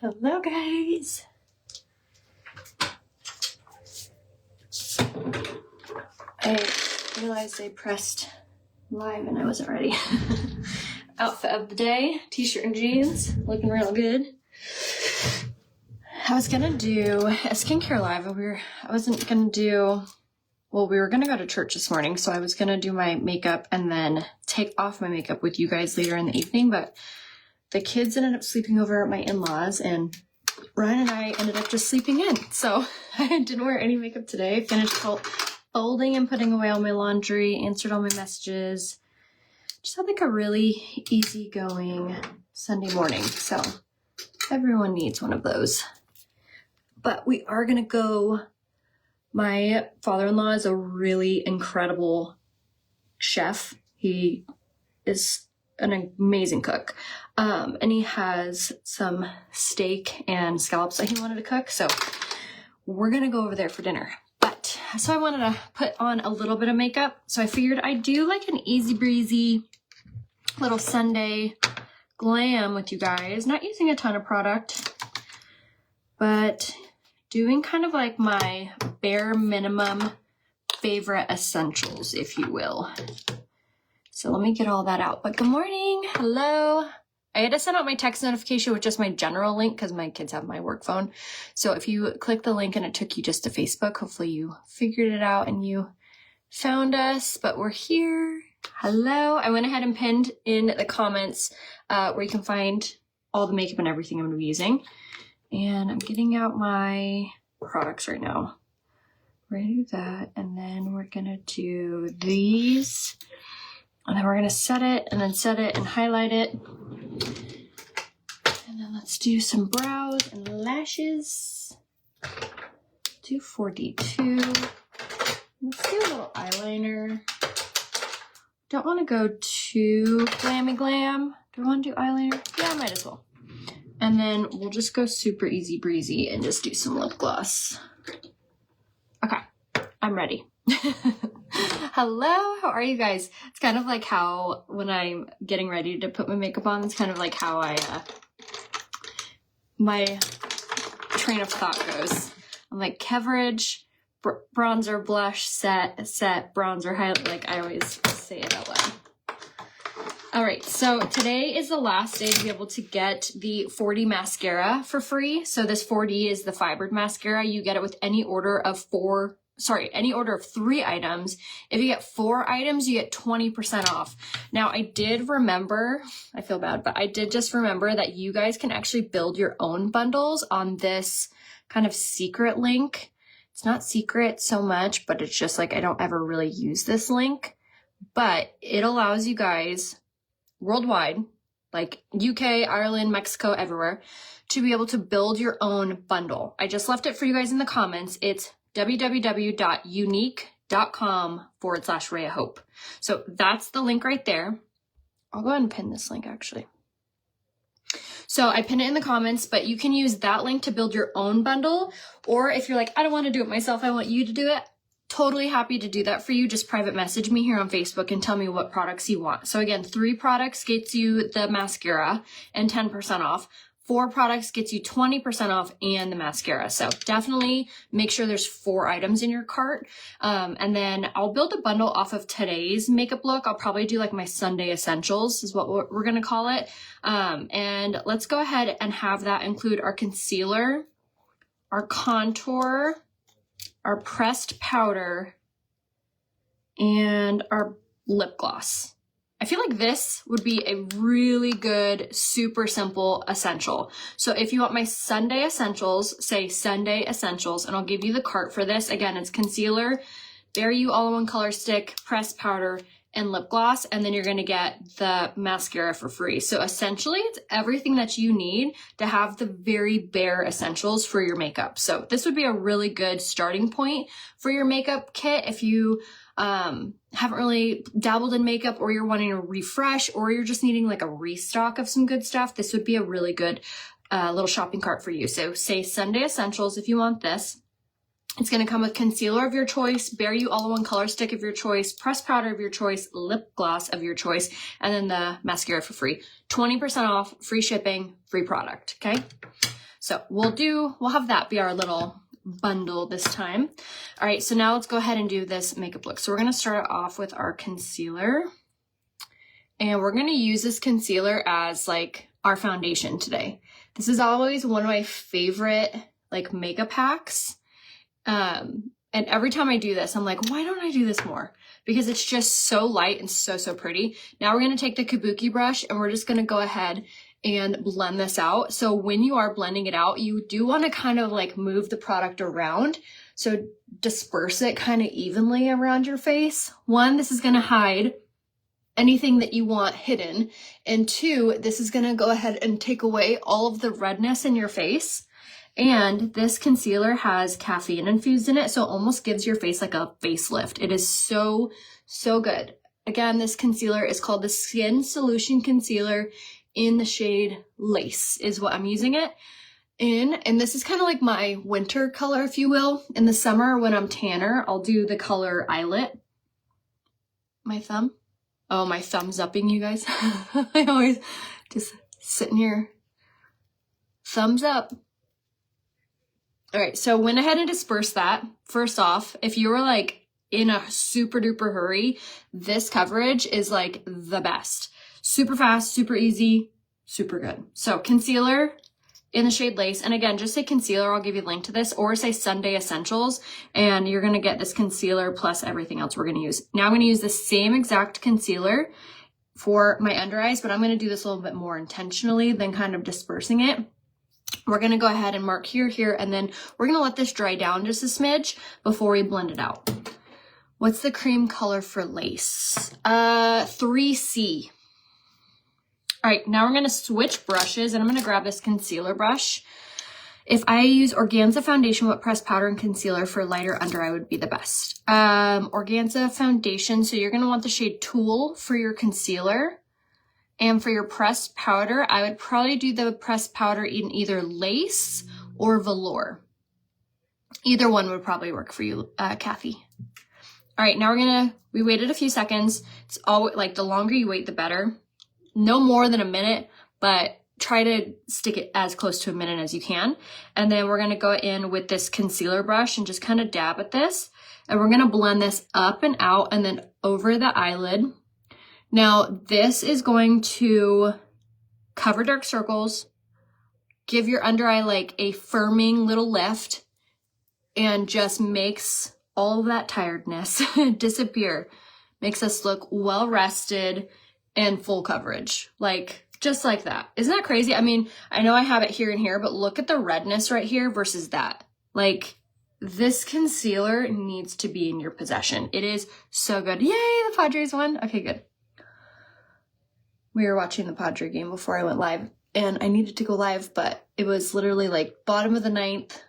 Hello guys. I realized I pressed live and I wasn't ready. Outfit of the day, t-shirt and jeans, looking real good. I was gonna do a skincare live. We were gonna go to church this morning, so I was gonna do my makeup and then take off my makeup with you guys later in the evening, but the kids ended up sleeping over at my in-laws, and Ryan and I ended up just sleeping in. So I didn't wear any makeup today. Finished folding and putting away all my laundry, answered all my messages. Just had like a really easygoing Sunday morning. So everyone needs one of those. But we are gonna go. My father-in-law is a really incredible chef. He is an amazing cook. And he has some steak and scallops that he wanted to cook. So we're gonna go over there for dinner. So I wanted to put on a little bit of makeup. So I figured I'd do like an easy breezy little Sunday glam with you guys. Not using a ton of product, but doing kind of like my bare minimum favorite essentials, if you will. So let me get all that out. But good morning. Hello. I had to send out my text notification with just my general link because my kids have my work phone. So if you click the link and it took you just to Facebook, hopefully you figured it out and you found us. But we're here. Hello. I went ahead and pinned in the comments where you can find all the makeup and everything I'm going to be using. And I'm getting out my products right now. We're going to do that. And then we're going to do these. And then we're going to set it and highlight it. And then let's do some brows and lashes. Do 42. Let's do a little eyeliner. Don't want to go too glammy glam. Do I want to do eyeliner? Yeah, I might as well. And then we'll just go super easy breezy and just do some lip gloss. Okay, I'm ready. Hello, how are you guys? It's kind of like how when I'm getting ready to put my makeup on, it's kind of like how my train of thought goes. I'm like coverage, bronzer, blush, set, bronzer, highlight. Like I always say it out loud. All right, so today is the last day to be able to get the 40 mascara for free. So this 40 is the fibered mascara. You get it with any order of any order of 3 items. If you get 4 items, you get 20% off. Now, I did remember, I feel bad, but I did just remember that you guys can actually build your own bundles on this kind of secret link. It's not secret so much, but it's just like I don't ever really use this link. But it allows you guys worldwide, like UK, Ireland, Mexico, everywhere, to be able to build your own bundle. I just left it for you guys in the comments. It's www.unique.com/RayaHope. So that's the link right there. I'll go ahead and pin this link actually. So I pinned it in the comments, but you can use that link to build your own bundle. Or if you're like, I don't want to do it myself, I want you to do it. Totally happy to do that for you. Just private message me here on Facebook and tell me what products you want. So again, 3 products gets you the mascara and 10% off. 4 products gets you 20% off and the mascara. So definitely make sure there's 4 items in your cart. And then I'll build a bundle off of today's makeup look. I'll probably do like my Sunday essentials is what we're going to call it. And let's go ahead and have that include our concealer, our contour, our pressed powder, and our lip gloss. I feel like this would be a really good, super simple essential. So if you want my Sunday essentials, say Sunday essentials, and I'll give you the cart for this. Again, it's concealer, Bare You All-in-One Color Stick, pressed powder, and lip gloss, and then you're gonna get the mascara for free. So essentially, it's everything that you need to have the very bare essentials for your makeup. So this would be a really good starting point for your makeup kit if you haven't really dabbled in makeup, or you're wanting to refresh, or you're just needing like a restock of some good stuff. This would be a really good little shopping cart for you. So say Sunday essentials if you want this. It's going to come with concealer of your choice, Bare You All-in-One Color Stick of your choice, pressed powder of your choice, lip gloss of your choice, and then the mascara for free. 20% off, free shipping, free product, okay? So we'll have that be our little bundle this time. All right, so now let's go ahead and do this makeup look. So we're gonna start off with our concealer. And we're gonna use this concealer as like our foundation today. This is always one of my favorite like makeup hacks. And every time I do this, I'm like, why don't I do this more? Because it's just so light and so pretty. Now we're gonna take the kabuki brush and we're just gonna go ahead and blend this out. So when you are blending it out, you do wanna kind of like move the product around. So disperse it kind of evenly around your face. One, this is gonna hide anything that you want hidden. And two, this is gonna go ahead and take away all of the redness in your face. And this concealer has caffeine infused in it, so it almost gives your face like a facelift. It is so good. Again, this concealer is called the Skin Solution Concealer in the shade Lace is what I'm using it in. And this is kind of like my winter color, if you will. In the summer when I'm tanner, I'll do the color Eyelet. My thumb? Oh, my thumb's upping, you guys. I always just sitting here. Thumbs up. All right, so went ahead and dispersed that. First off, if you were like in a super duper hurry, this coverage is like the best. Super fast, super easy, super good. So concealer in the shade Lace. And again, just say concealer, I'll give you a link to this, or say Sunday Essentials, and you're gonna get this concealer plus everything else we're gonna use. Now I'm gonna use the same exact concealer for my under eyes, but I'm gonna do this a little bit more intentionally than kind of dispersing it. We're gonna go ahead and mark here, and then we're gonna let this dry down just a smidge before we blend it out. What's the cream color for Lace? 3C. All right, now we're gonna switch brushes, and I'm gonna grab this concealer brush. If I use Organza Foundation Wet Pressed Powder and Concealer for lighter under eye would be the best. Organza Foundation, so you're gonna want the shade Tulle for your concealer. And for your pressed powder, I would probably do the pressed powder in either Lace or Velour. Either one would probably work for you, Kathy. All right, now we waited a few seconds. It's always like the longer you wait, the better. No more than a minute, but try to stick it as close to a minute as you can. And then we're gonna go in with this concealer brush and just kind of dab at this. And we're gonna blend this up and out and then over the eyelid. Now, this is going to cover dark circles, give your under eye like a firming little lift, and just makes all of that tiredness disappear. Makes us look well rested and full coverage, like just like that. Isn't that crazy? I mean, I know I have it here and here, but look at the redness right here versus that. Like, this concealer needs to be in your possession. It is so good. Yay, the Padres won. Okay, good. We were watching the Padre game before I went live, and I needed to go live, but it was literally like bottom of the ninth.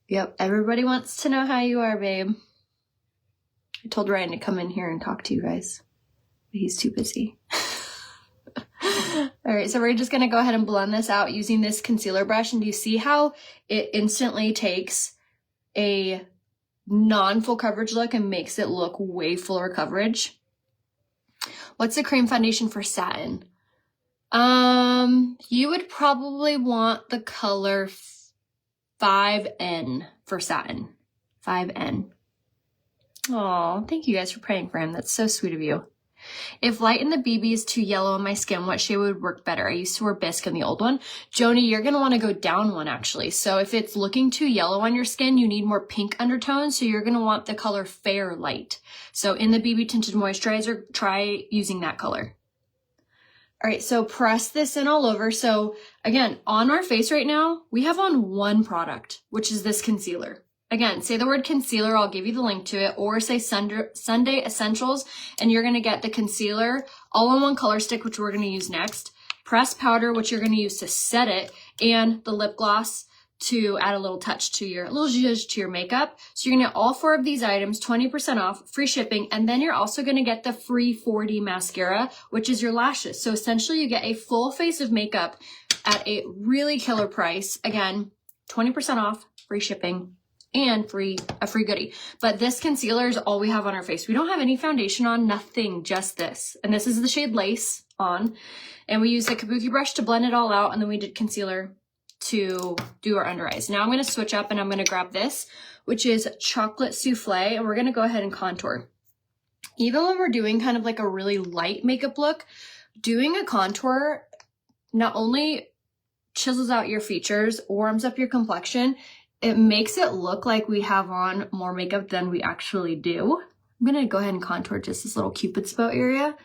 Yep, everybody wants to know how you are, babe. I told Ryan to come in here and talk to you guys, but he's too busy. All right, so we're just gonna go ahead and blend this out using this concealer brush, and do you see how it instantly takes a non-full coverage look and makes it look way fuller coverage? What's the cream foundation for satin? You would probably want the color 5N for satin. 5N. Oh, thank you guys for praying for him. That's so sweet of you. If light in the BB is too yellow on my skin, what shade would work better? I used to wear bisque in the old one. Joni, you're going to want to go down one actually. So if it's looking too yellow on your skin, you need more pink undertones. So you're going to want the color Fair Light. So in the BB Tinted Moisturizer, try using that color. All right, so press this in all over. So again, on our face right now, we have on one product, which is this concealer. Again, say the word concealer, I'll give you the link to it, or say Sunday Essentials, and you're gonna get the concealer all in one color stick, which we're gonna use next, pressed powder, which you're gonna use to set it, and the lip gloss to add a little touch to your, zhuzh to your makeup. So you're gonna get all 4 of these items, 20% off, free shipping, and then you're also gonna get the free 4D mascara, which is your lashes. So essentially you get a full face of makeup at a really killer price. Again, 20% off, free shipping, and a free goodie. But this concealer is all we have on our face. We don't have any foundation on, nothing, just this. And this is the shade Lace on. And we used a kabuki brush to blend it all out, and then we did concealer to do our under eyes. Now I'm going to switch up and I'm going to grab this, which is Chocolate Souffle, and we're going to go ahead and contour. Even when we're doing kind of like a really light makeup look, doing a contour not only chisels out your features, warms up your complexion, it makes it look like we have on more makeup than we actually do. I'm going to go ahead and contour just this little Cupid's bow area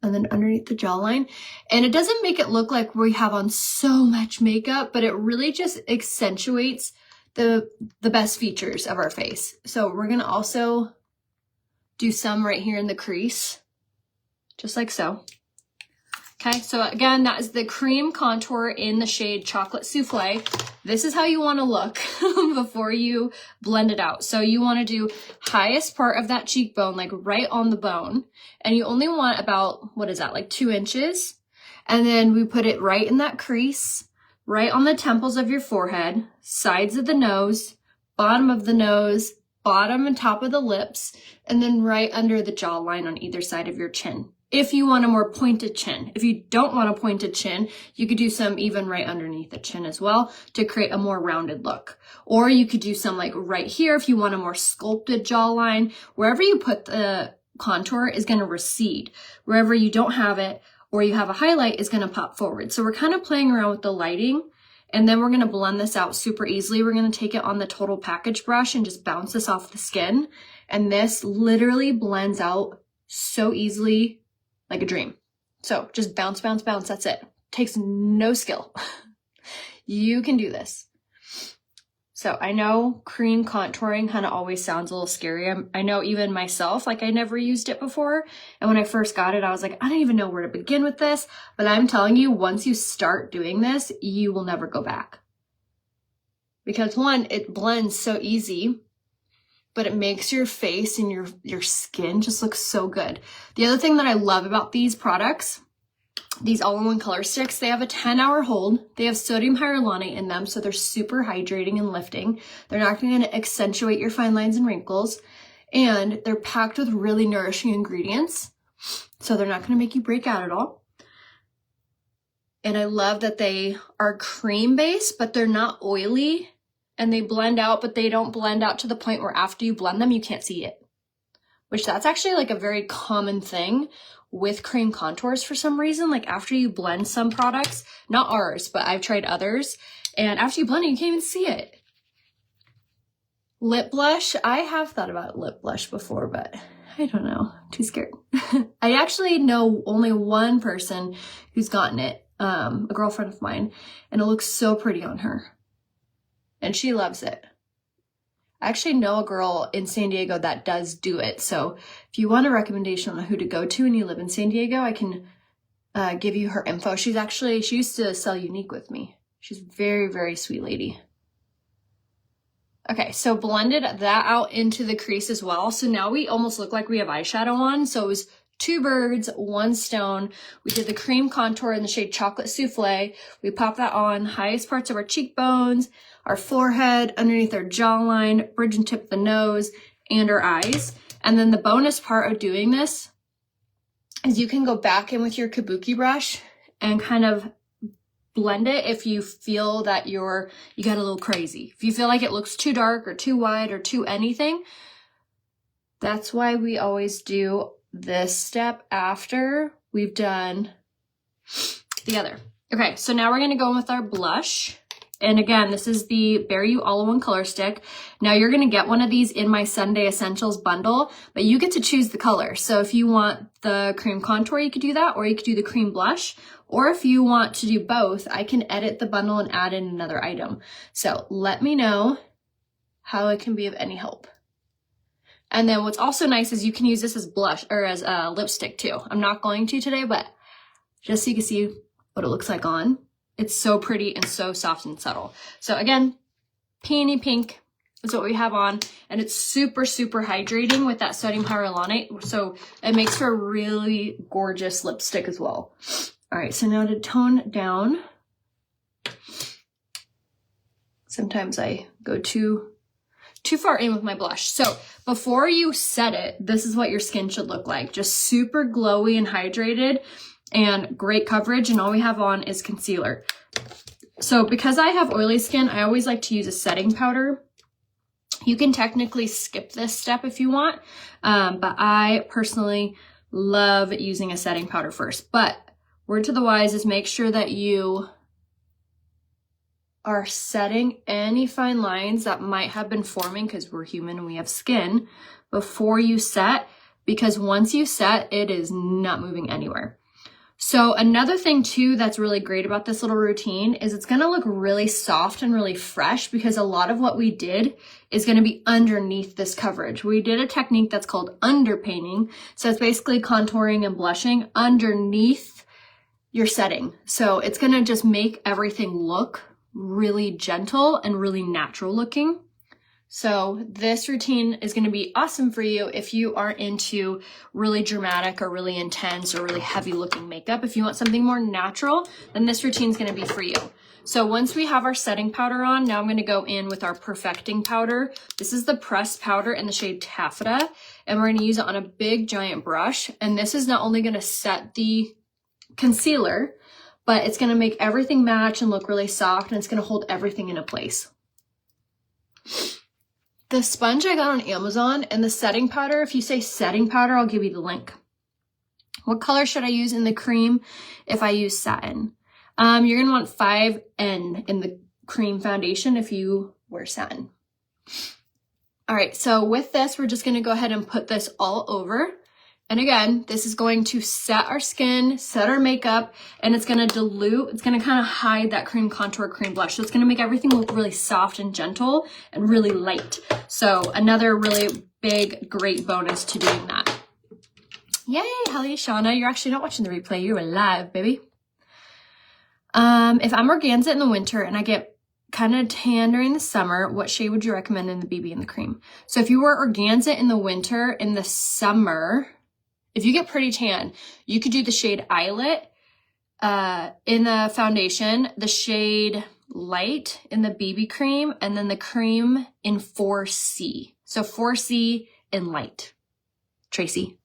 and then underneath the jawline. And it doesn't make it look like we have on so much makeup, but it really just accentuates the best features of our face. So we're going to also do some right here in the crease, just like so. Okay, so again, that is the cream contour in the shade Chocolate Souffle. This is how you want to look before you blend it out. So you want to do highest part of that cheekbone, like right on the bone. And you only want about, what is that, like 2 inches. And then we put it right in that crease, right on the temples of your forehead, sides of the nose, bottom of the nose, bottom and top of the lips, and then right under the jawline on either side of your chin. If you want a more pointed chin. If you don't want a pointed chin, you could do some even right underneath the chin as well to create a more rounded look. Or you could do some like right here if you want a more sculpted jawline. Wherever you put the contour is going to recede. Wherever you don't have it or you have a highlight is going to pop forward. So we're kind of playing around with the lighting, and then we're going to blend this out super easily. We're going to take it on the Total Package brush and just bounce this off the skin. And this literally blends out so easily, like a dream. So just bounce, bounce, bounce. That's it. Takes no skill. You can do this. So I know cream contouring kind of always sounds a little scary. I know even myself, like I never used it before. And when I first got it, I was like, I don't even know where to begin with this. But I'm telling you, once you start doing this, you will never go back. Because one, it blends so easy, but it makes your face and your skin just look so good. The other thing that I love about these products, these all-in-one color sticks, they have a 10-hour hold. They have sodium hyaluronate in them, so they're super hydrating and lifting. They're not going to accentuate your fine lines and wrinkles. And they're packed with really nourishing ingredients, so they're not going to make you break out at all. And I love that they are cream-based, but they're not oily. And they blend out, but they don't blend out to the point where after you blend them, you can't see it. Which that's actually like a very common thing with cream contours for some reason. Like after you blend some products, not ours, but I've tried others, and after you blend it, you can't even see it. Lip blush, I have thought about lip blush before, but I don't know, too scared. I actually know only one person who's gotten it, a girlfriend of mine, and it looks so pretty on her. And she loves it. I actually know a girl in San Diego that does do it. So if you want a recommendation on who to go to and you live in San Diego, I can give you her info. She used to sell Unique with me. She's a very, very sweet lady. Okay, so blended that out into the crease as well. So now we almost look like we have eyeshadow on. So it was 2 birds, 1 stone. We did the cream contour in the shade Chocolate Souffle. We popped that on highest parts of our cheekbones, our forehead, underneath our jawline, bridge and tip of the nose, and our eyes. And then the bonus part of doing this is you can go back in with your kabuki brush and kind of blend it if you feel that you got a little crazy. If you feel like it looks too dark or too wide or too anything, that's why we always do this step after we've done the other. Okay, so now we're going to go in with our blush. And again, this is the Bare You All-in-One Color Stick. Now you're going to get one of these in my Sunday Essentials bundle, but you get to choose the color. So if you want the cream contour, you could do that, or you could do the cream blush. Or if you want to do both, I can edit the bundle and add in another item. So let me know how it can be of any help. And then what's also nice is you can use this as blush or as a lipstick too. I'm not going to today, but just so you can see what it looks like on. It's so pretty and so soft and subtle. So again, peony pink is what we have on, and it's super, super hydrating with that sodium hyaluronate. So it makes for a really gorgeous lipstick as well. All right, so now to tone down. Sometimes I go too too far in with my blush. So before you set it, this is what your skin should look like. Just super glowy and hydrated and great coverage. And all we have on is concealer. So because I have oily skin, I always like to use a setting powder. You can technically skip this step if you want, but I personally love using a setting powder first. But word to the wise is make sure that you are setting any fine lines that might have been forming, because we're human and we have skin, before you set, because once you set, it is not moving anywhere. So another thing too that's really great about this little routine is it's going to look really soft and really fresh, because a lot of what we did is going to be underneath this coverage. We did a technique that's called underpainting. So it's basically contouring and blushing underneath your setting. So it's going to just make everything look really gentle and really natural looking. So this routine is going to be awesome for you if you aren't into really dramatic or really intense or really heavy looking makeup. If you want something more natural, then this routine is going to be for you. So once we have our setting powder on, now I'm going to go in with our perfecting powder. This is the pressed powder in the shade Taffeta, and we're going to use it on a big giant brush. And this is not only going to set the concealer, but it's going to make everything match and look really soft, and it's going to hold everything into place. The sponge I got on Amazon and the setting powder, if you say setting powder, I'll give you the link. What color should I use in the cream if I use satin? You're going to want 5N in the cream foundation if you wear satin. All right, so with this, we're just going to go ahead and put this all over. And again, this is going to set our skin, set our makeup, and it's going to dilute. It's going to kind of hide that cream contour, cream blush. So it's going to make everything look really soft and gentle and really light. So another really big, great bonus to doing that. Yay, Helly, Shauna, you're actually not watching the replay. You're live, baby. If I'm organza in the winter and I get kind of tan during the summer, what shade would you recommend in the BB and the cream? So if you were organza in the winter, in the summer, if you get pretty tan, you could do the shade Eyelet in the foundation, the shade Light in the BB cream, and then the cream in 4C. So 4C in Light. Tracy,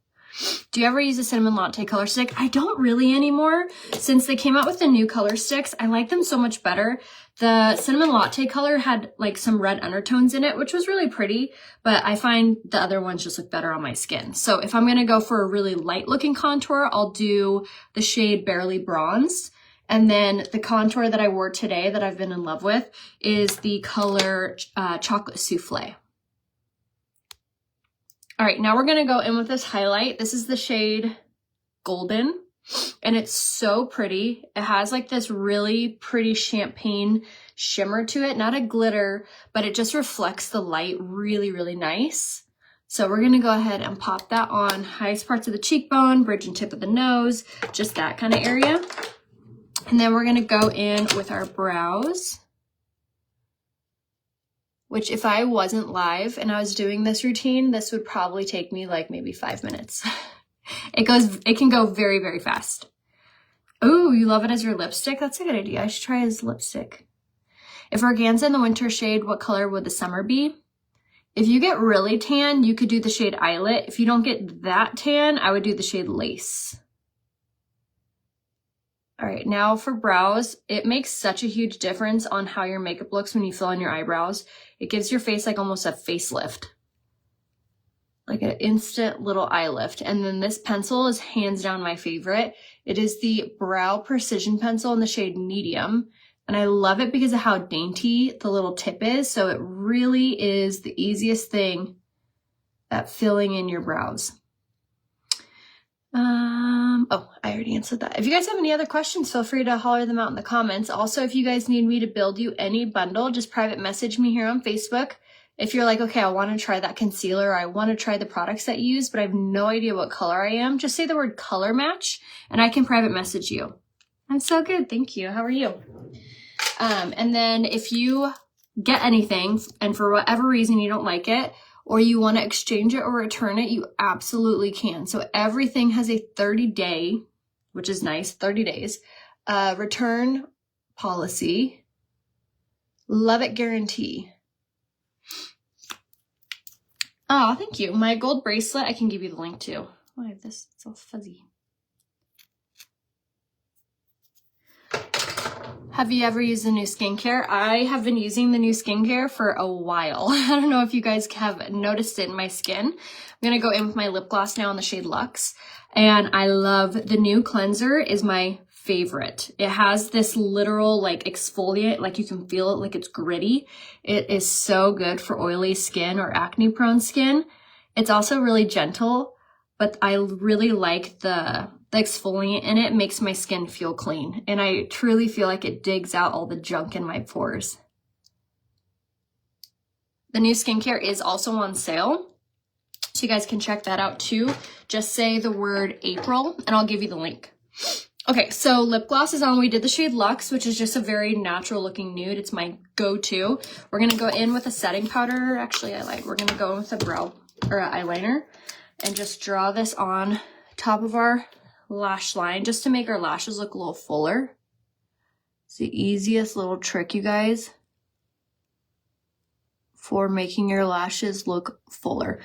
do you ever use a cinnamon latte color stick? I don't really anymore. Since they came out with the new color sticks, I like them so much better. The cinnamon latte color had like some red undertones in it, which was really pretty, but I find the other ones just look better on my skin. So if I'm going to go for a really light looking contour, I'll do the shade Barely Bronze. And then the contour that I wore today that I've been in love with is the color Chocolate Souffle. All right, now we're going to go in with this highlight. This is the shade Golden. And it's so pretty. It has like this really pretty champagne shimmer to it, not a glitter, but it just reflects the light really, really nice. So we're going to go ahead and pop that on highest parts of the cheekbone, bridge and tip of the nose, just that kind of area. And then we're going to go in with our brows, which if I wasn't live and I was doing this routine, this would probably take me like maybe 5 minutes. It can go very, very fast. Oh, you love it as your lipstick? That's a good idea. I should try it as lipstick. If organza in the winter shade, what color would the summer be? If you get really tan, you could do the shade Eyelet. If you don't get that tan, I would do the shade Lace. All right, now for brows, it makes such a huge difference on how your makeup looks when you fill in your eyebrows. It gives your face like almost a facelift. Like an instant little eye lift. And then this pencil is hands down my favorite. It is the Brow Precision Pencil in the shade Medium. And I love it because of how dainty the little tip is. So it really is the easiest thing at filling in your brows. Oh, I already answered that. If you guys have any other questions, feel free to holler them out in the comments. Also, if you guys need me to build you any bundle, just private message me here on Facebook. If you're like, okay, I want to try that concealer, or I want to try the products that you use, but I have no idea what color I am, just say the word color match and I can private message you. I'm so good. Thank you. How are you? And then if you get anything and for whatever reason you don't like it, or you want to exchange it or return it, you absolutely can. So everything has a 30-day, which is nice, 30 days, return policy. Love it guarantee. Oh, thank you. My gold bracelet, I can give you the link to. Oh, I have this. It's all fuzzy. Have you ever used the new skincare? I have been using the new skincare for a while. I don't know if you guys have noticed it in my skin. I'm going to go in with my lip gloss now in the shade Luxe. And I love the new cleanser is my favorite. It has this literal like exfoliate, like you can feel it like it's gritty. It is so good for oily skin or acne prone skin. It's also really gentle, but I really like the exfoliant in it. Makes my skin feel clean. And I truly feel like it digs out all the junk in my pores. The new skincare is also on sale. So you guys can check that out too. Just say the word April and I'll give you the link. Okay, so lip gloss is on. We did the shade Luxe, which is just a very natural looking nude. It's my go-to. We're gonna go in with a setting powder. Actually, we're gonna go in with a brow or an eyeliner and just draw this on top of our lash line just to make our lashes look a little fuller. It's the easiest little trick, you guys, for making your lashes look fuller.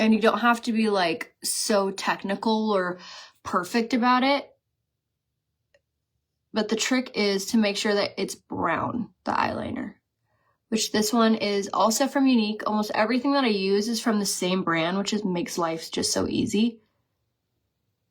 And you don't have to be like so technical or perfect about it. But the trick is to make sure that it's brown, the eyeliner, which this one is also from Unique. Almost everything that I use is from the same brand, which makes life just so easy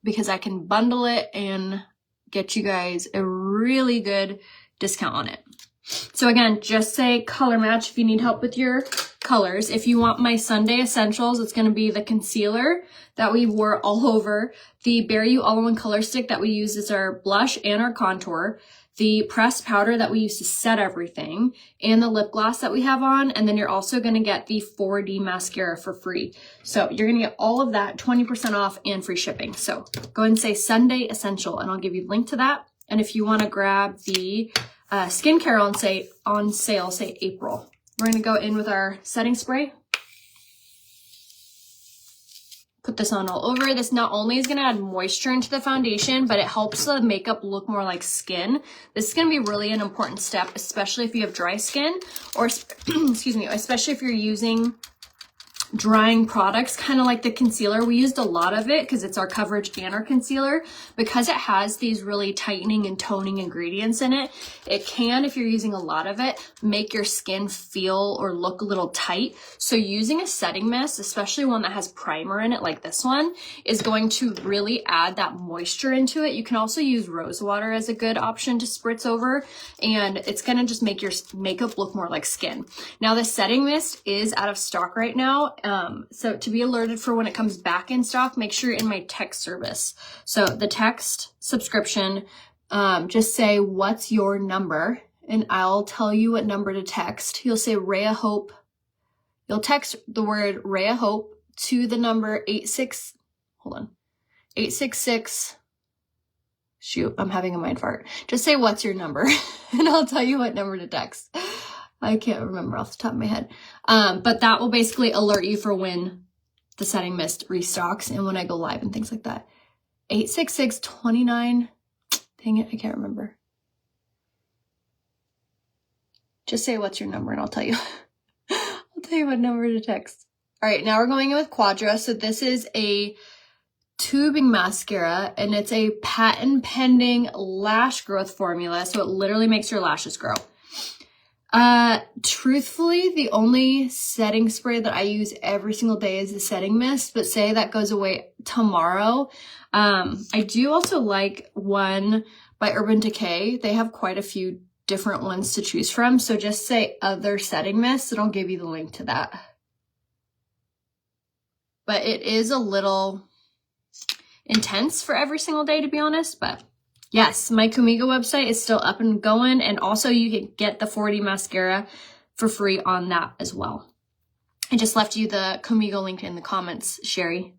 because I can bundle it and get you guys a really good discount on it. So again, just say color match if you need help with your colors. If you want my Sunday essentials, it's going to be the concealer that we wore all over, the Bare You All-in-One Color Stick that we use as our blush and our contour, the pressed powder that we use to set everything, and the lip gloss that we have on. And then you're also going to get the 4D mascara for free. So you're going to get all of that 20% off and free shipping. So go ahead and say Sunday Essential and I'll give you a link to that. And if you want to grab the skincare on sale, say April. We're going to go in with our setting spray. Put this on all over. This not only is going to add moisture into the foundation, but it helps the makeup look more like skin. This is going to be really an important step, especially if you have dry skin or, excuse me, especially if you're using drying products, kind of like the concealer. We used a lot of it because it's our coverage and our concealer. Because it has these really tightening and toning ingredients in it, it can, if you're using a lot of it, make your skin feel or look a little tight. So using a setting mist, especially one that has primer in it like this one, is going to really add that moisture into it. You can also use rose water as a good option to spritz over, and it's going to just make your makeup look more like skin. Now the setting mist is out of stock right now. So to be alerted for when it comes back in stock, make sure you're in my text service. So the text subscription, just say, what's your number? And I'll tell you what number to text. You'll say RayaHope. You'll text the word RayaHope to the number 866. Shoot, I'm having a mind fart. Just say, what's your number? And I'll tell you what number to text. I can't remember off the top of my head. But that will basically alert you for when the setting mist restocks and when I go live and things like that. 866-29. Dang it, I can't remember. Just say what's your number and I'll tell you. I'll tell you what number to text. All right, now we're going in with Quadra. So this is a tubing mascara and it's a patent pending lash growth formula. So it literally makes your lashes grow. Truthfully, the only setting spray that I use every single day is the setting mist, but say that goes away tomorrow. I do also like one by Urban Decay. They have quite a few different ones to choose from. So just say other setting mist and I'll give you the link to that. But it is a little intense for every single day, to be honest, but yes, my Kumigo website is still up and going, and also you can get the 4D mascara for free on that as well. I just left you the Kumigo link in the comments, Sherry.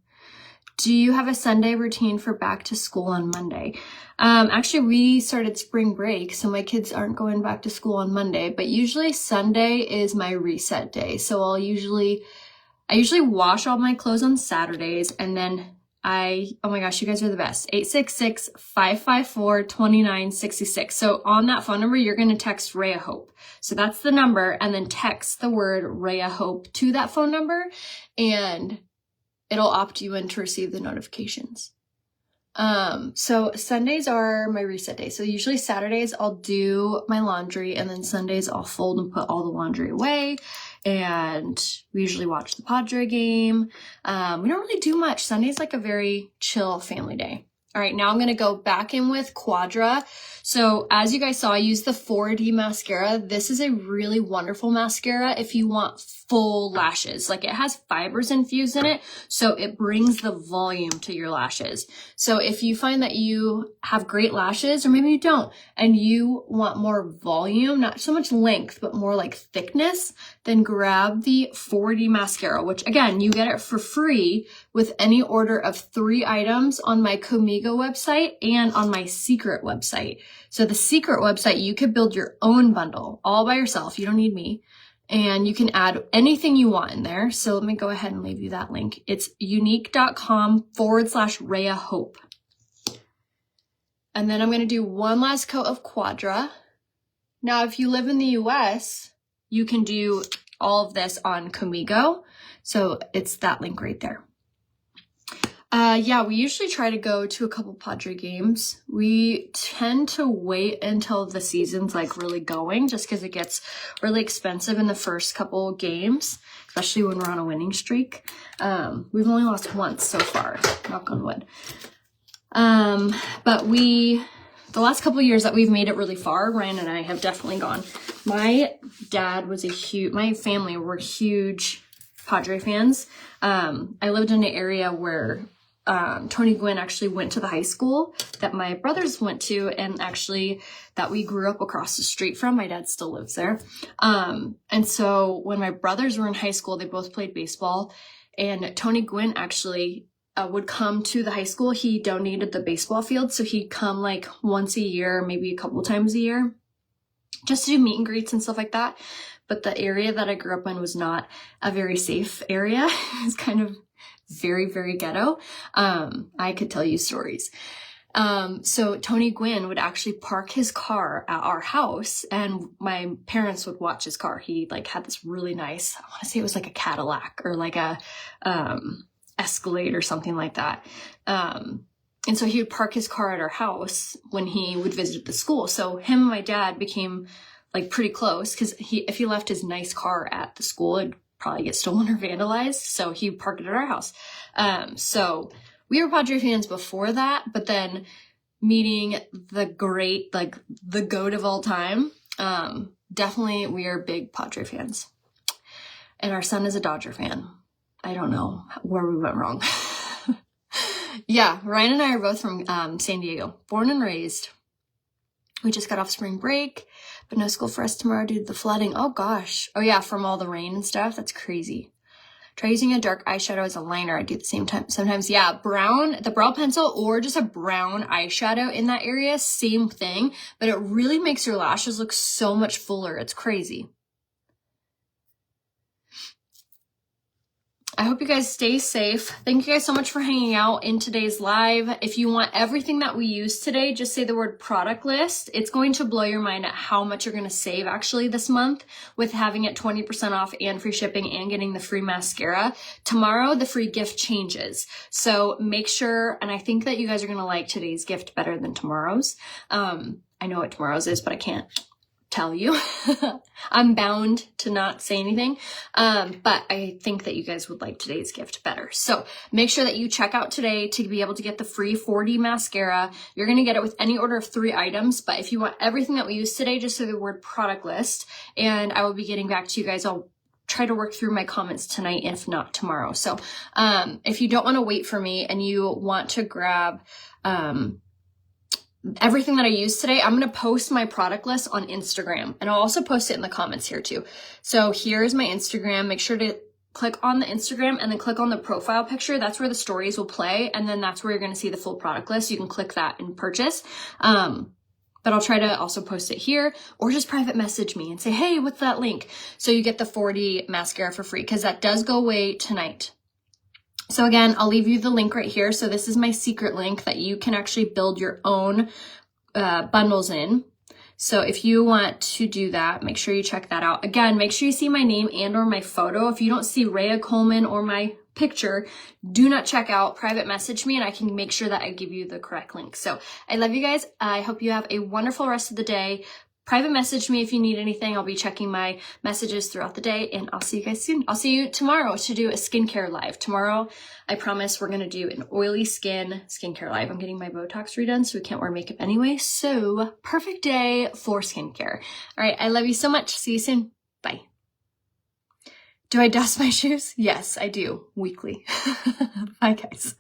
Do you have a Sunday routine for back to school on Monday? Actually, we started spring break, so my kids aren't going back to school on Monday, but usually Sunday is my reset day. So I usually wash all my clothes on Saturdays, and then Oh my gosh, you guys are the best. 866-554-2966. So on that phone number, you're going to text RayaHope. So that's the number, and then text the word RayaHope to that phone number, and it'll opt you in to receive the notifications. So Sundays are my reset day. So usually Saturdays I'll do my laundry, and then Sundays I'll fold and put all the laundry away. And we usually watch the Padre game. We don't really do much. Sunday's like a very chill family day. All right, now I'm going to go back in with Quadra. So as you guys saw, I used the 4D mascara. This is a really wonderful mascara if you want full lashes. Like, it has fibers infused in it, so it brings the volume to your lashes. So if you find that you have great lashes, or maybe you don't, and you want more volume, not so much length, but more like thickness, then grab the 4D mascara, which again, you get it for free with any order of 3 items on my Comigo website and on my Secret website. So the Secret website, you could build your own bundle all by yourself. You don't need me. And you can add anything you want in there. So let me go ahead and leave you that link. It's unique.com/RayaHope. And then I'm going to do one last coat of Quadra. Now, if you live in the US, you can do all of this on Comigo. So it's that link right there. Yeah, we usually try to go to a couple Padre games. We tend to wait until the season's like really going, just because it gets really expensive in the first couple games, especially when we're on a winning streak. We've only lost once so far, knock on wood. But the last couple of years that we've made it really far, Ryan and I have definitely gone. My dad was my family were huge Padre fans. I lived in an area where Tony Gwynn actually went to the high school that my brothers went to, and actually that we grew up across the street from. My dad still lives there. And so when my brothers were in high school, they both played baseball, and Tony Gwynn actually would come to the high school. He donated the baseball field, so he'd come like once a year, maybe a couple times a year, just to do meet and greets and stuff like that. But the area that I grew up in was not a very safe area. It was kind of very, very ghetto. I could tell you stories. So Tony Gwynn would actually park his car at our house, and my parents would watch his car. He like had this really nice, I want to say it was like a Cadillac or like a Escalade or something like that. And so he would park his car at our house when he would visit the school. So him and my dad became like pretty close, because if he left his nice car at the school, it'd probably get stolen or vandalized. So he parked it at our house. So we were Padre fans before that, but then meeting the great, like the GOAT of all time, definitely we are big Padre fans. And our son is a Dodger fan. I don't know where we went wrong. Yeah, Ryan and I are both from San Diego, born and raised. We just got off spring break, but no school for us tomorrow due to the flooding. Oh gosh. Oh yeah, from all the rain and stuff. That's crazy. Try using a dark eyeshadow as a liner. I do at the same time. Sometimes, yeah, the brow pencil or just a brown eyeshadow in that area, same thing, but it really makes your lashes look so much fuller. It's crazy. I hope you guys stay safe. Thank you guys so much for hanging out in today's live. If you want everything that we used today, just say the word product list. It's going to blow your mind at how much you're going to save actually this month with having it 20% off and free shipping and getting the free mascara. Tomorrow, the free gift changes. So make sure, and I think that you guys are going to like today's gift better than tomorrow's. I know what tomorrow's is, but I can't tell you. I'm bound to not say anything. But I think that you guys would like today's gift better. So make sure that you check out today to be able to get the free 4D mascara. You're going to get it with any order of 3 items. But if you want everything that we used today, just say the word product list, and I will be getting back to you guys. I'll try to work through my comments tonight, if not tomorrow. So, if you don't want to wait for me and you want to grab, everything that I used today, I'm going to post my product list on Instagram, and I'll also post it in the comments here too. So here's my Instagram. Make sure to click on the Instagram and then click on the profile picture. That's where the stories will play. And then that's where you're going to see the full product list. You can click that and purchase. But I'll try to also post it here, or just private message me and say, hey, what's that link? So you get the 4D mascara for free, because that does go away tonight. So again, I'll leave you the link right here. So this is my secret link that you can actually build your own bundles in. So if you want to do that, make sure you check that out. Again, make sure you see my name and or my photo. If you don't see Raya Coleman or my picture, do not check out. Private message me and I can make sure that I give you the correct link. So I love you guys. I hope you have a wonderful rest of the day. Private message me if you need anything. I'll be checking my messages throughout the day, and I'll see you guys soon. I'll see you tomorrow to do a skincare live. Tomorrow, I promise we're going to do an oily skin skincare live. I'm getting my Botox redone, so we can't wear makeup anyway. So perfect day for skincare. All right. I love you so much. See you soon. Bye. Do I dust my shoes? Yes, I do. Weekly. Bye, guys.